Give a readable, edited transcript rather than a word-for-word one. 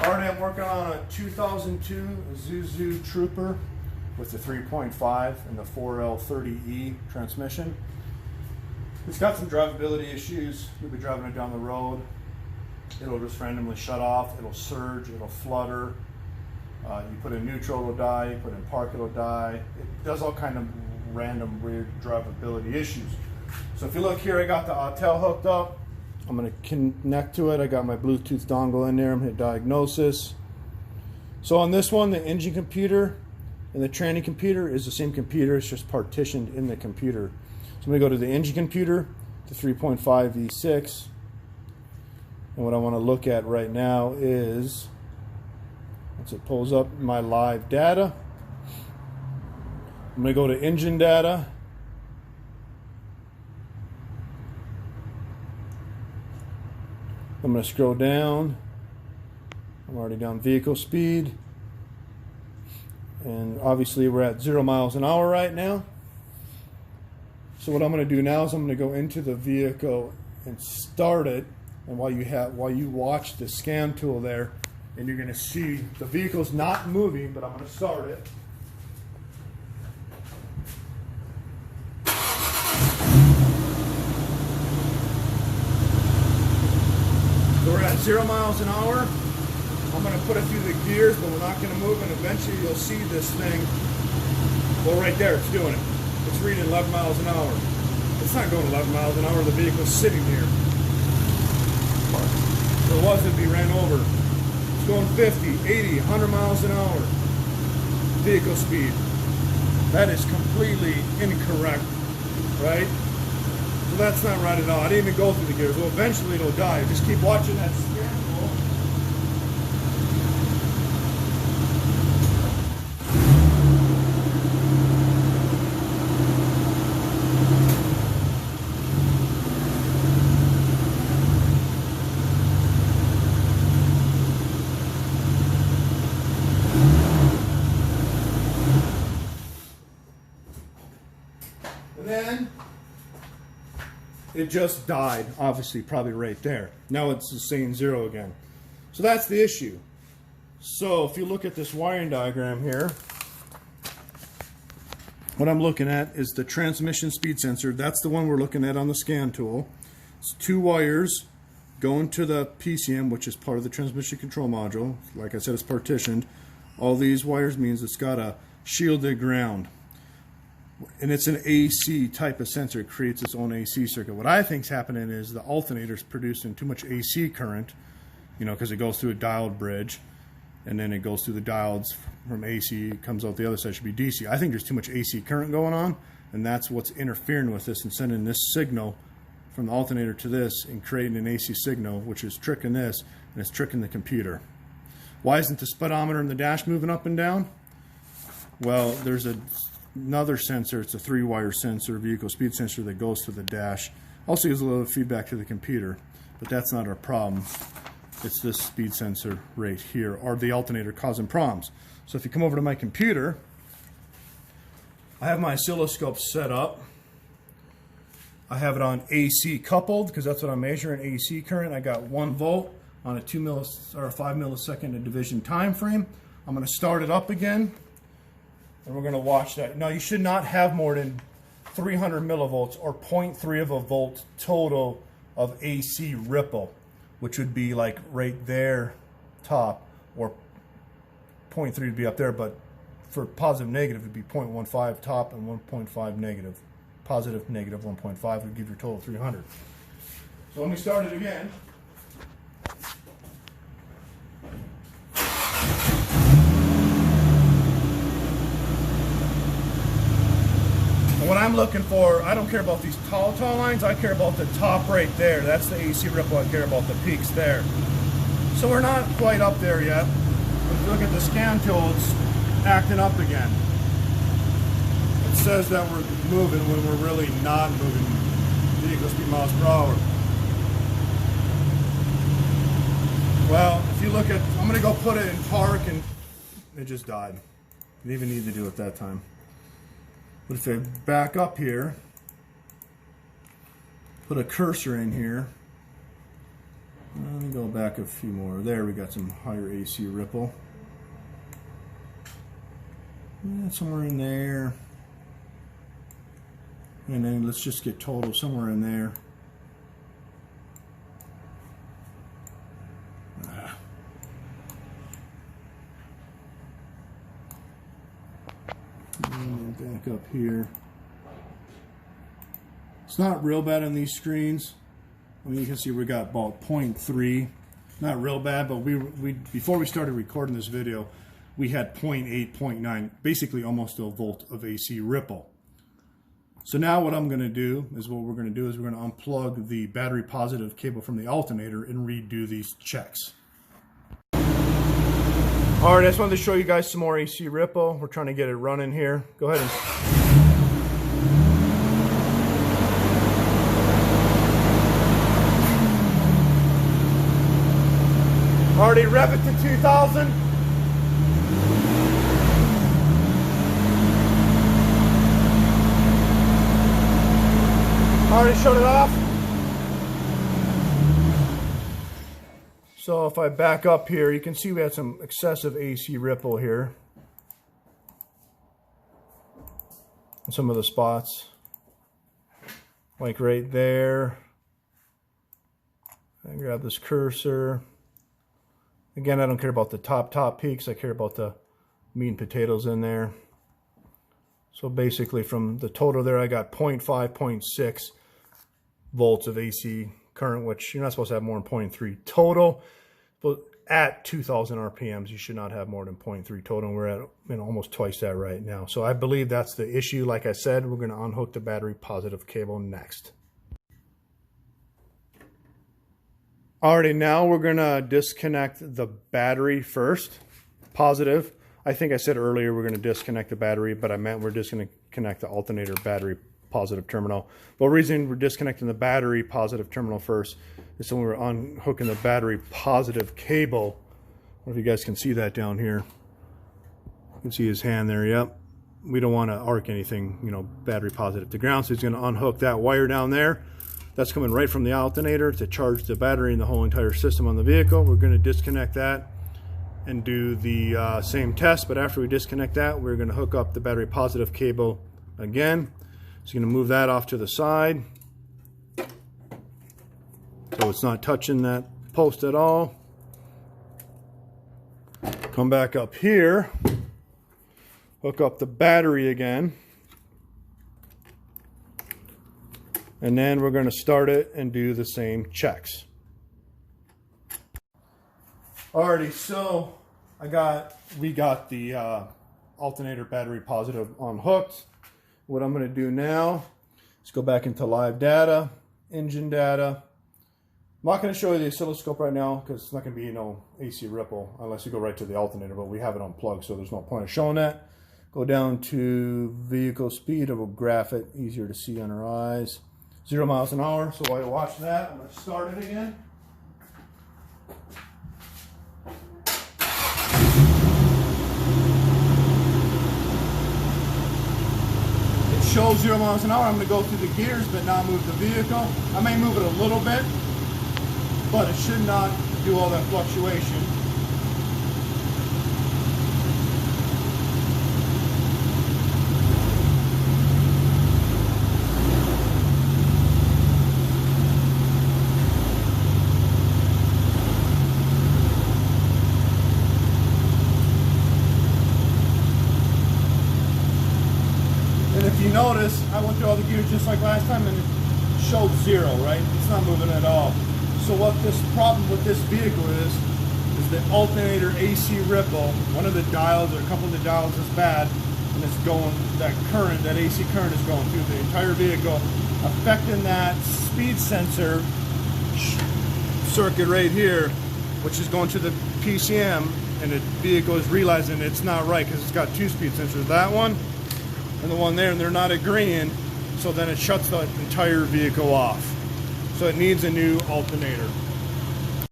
Already I'm working on a 2002 Isuzu Trooper with the 3.5 and the 4L30E transmission. It's got some drivability issues. You'll be driving it down the road. It'll just randomly shut off, it'll surge, it'll flutter. You put in neutral, it'll die, you put in park, it'll die. It does all kind of random weird drivability issues. So if you look here, I got the Autel hooked up. I'm going to connect to it. I got my Bluetooth dongle in there. I'm going to hit Diagnosis. So on this one, the engine computer and the tranny computer is the same computer. It's just partitioned in the computer. So I'm going to go to the engine computer, the 3.5 V6. And what I want to look at right now is, once it pulls up my live data, I'm going to go to engine data. I'm going to scroll down. I'm already down vehicle speed. And obviously we're at 0 miles an hour right now. So what I'm going to do now is I'm going to go into the vehicle and start it. And while you watch the scan tool there, and you're going to see the vehicle's not moving, but I'm going to start it. So we're at 0 miles an hour. I'm going to put it through the gears, but we're not going to move, and eventually you'll see this thing. Well, right there, it's doing it. It's reading 11 miles an hour. It's not going 11 miles an hour. The vehicle's sitting here. So it was if he ran over. It's going 50, 80, 100 miles an hour. Vehicle speed. That is completely incorrect, right? So that's not right at all. I didn't even go through the gears. Well, eventually it'll die. Just keep watching that scan tool. And then it just died, obviously, probably right there. Now it's saying 0 again. So that's the issue. So if you look at this wiring diagram here, what I'm looking at is the transmission speed sensor. That's the one we're looking at on the scan tool. It's 2 wires going to the PCM, which is part of the transmission control module. Like I said, it's partitioned. All these wires means it's got a shielded ground. And it's an AC type of sensor. It creates its own AC circuit. What I think is happening is the alternator is producing too much AC current, you know, because it goes through a diode bridge, and then it goes through the diodes from AC, comes out the other side, should be DC. I think there's too much AC current going on, and that's what's interfering with this and sending this signal from the alternator to this and creating an AC signal, which is tricking this, and it's tricking the computer. Why isn't the speedometer in the dash moving up and down? Well, there's another sensor. It's a 3-wire sensor, vehicle speed sensor, that goes to the dash. Also gives a little feedback to the computer, but that's not our problem. It's this speed sensor right here, or the alternator causing problems. So if you come over to my computer, I have my oscilloscope set up. I have it on AC coupled, because that's what I'm measuring, AC current. I got 1 volt on a 5 millisecond division time frame. I'm going to start it up again. And we're going to watch that. Now, you should not have more than 300 millivolts or 0.3 of a volt total of AC ripple, which would be like right there top, or 0.3 would be up there, but for positive negative it would be 0.15 top and 1.5 negative. Positive negative 1.5 would give your total 300. So let me start it again. What I'm looking for, I don't care about these tall lines, I care about the top right there. That's the AC ripple. I care about the peaks there. So we're not quite up there yet. If you look at the scan tool, it's acting up again. It says that we're moving when we're really not moving. Vehicle speed miles per hour. Well, if you look at, I'm going to go put it in park, and it just died. Didn't even need to do it that time. But if I back up here, put a cursor in here, Let me go back a few more. There, we got some higher AC ripple. Somewhere in there. And then let's just get total somewhere in there. And back up here. It's not real bad on these screens. I mean, you can see we got about 0.3. Not real bad, but we before we started recording this video, we had 0.8, 0.9, basically almost a volt of AC ripple. So now what I'm going to do is we're going to unplug the battery positive cable from the alternator and redo these checks. All right, I just wanted to show you guys some more AC ripple. We're trying to get it running here. Go ahead and... Already rev it to 2000. Already shut it off. So if I back up here, you can see we had some excessive AC ripple here. In some of the spots. Like right there. I grab this cursor. Again, I don't care about the top peaks. I care about the meat and potatoes in there. So basically from the total there, I got 0.5, 0.6 volts of AC current, which you're not supposed to have more than 0.3 total. But at 2000 RPMs, you should not have more than 0.3 total. And we're at almost twice that right now. So I believe that's the issue. Like I said, we're going to unhook the battery positive cable next. Alrighty, now we're going to disconnect the battery first. Positive. I think I said earlier we're going to disconnect the battery, but I meant we're just going to connect the alternator battery positive terminal. The reason we're disconnecting the battery positive terminal first is so when we're unhooking the battery positive cable. I don't know if you guys can see that down here. You can see his hand there, yep. We don't want to arc anything, battery positive to ground, so he's going to unhook that wire down there. That's coming right from the alternator to charge the battery and the whole entire system on the vehicle. We're going to disconnect that and do the same test, but after we disconnect that, we're going to hook up the battery positive cable again. So you're going to move that off to the side so it's not touching that post at all. Come back up here, hook up the battery again. And then we're going to start it and do the same checks. Alrighty, so we got the alternator battery positive unhooked. What I'm going to do now is go back into live data, engine data. I'm not going to show you the oscilloscope right now because it's not going to be no AC ripple unless you go right to the alternator, but we have it unplugged, so there's no point of showing that. Go down to vehicle speed, it will graph it, easier to see on our eyes. 0 miles an hour, so while you watch that, I'm going to start it again. It shows 0 miles an hour. I'm going to go through the gears but not move the vehicle. I may move it a little bit, but it should not do all that fluctuation. If you notice, I went through all the gears just like last time and it showed 0, right? It's not moving at all. So what this problem with this vehicle is the alternator AC ripple. One of the dials or a couple of the dials is bad and it's going, that current, that AC current is going through the entire vehicle, affecting that speed sensor circuit right here, which is going to the PCM, and the vehicle is realizing it's not right because it's got 2 speed sensors. That one and the one there, and they're not agreeing, so then it shuts the entire vehicle off. So it needs a new alternator.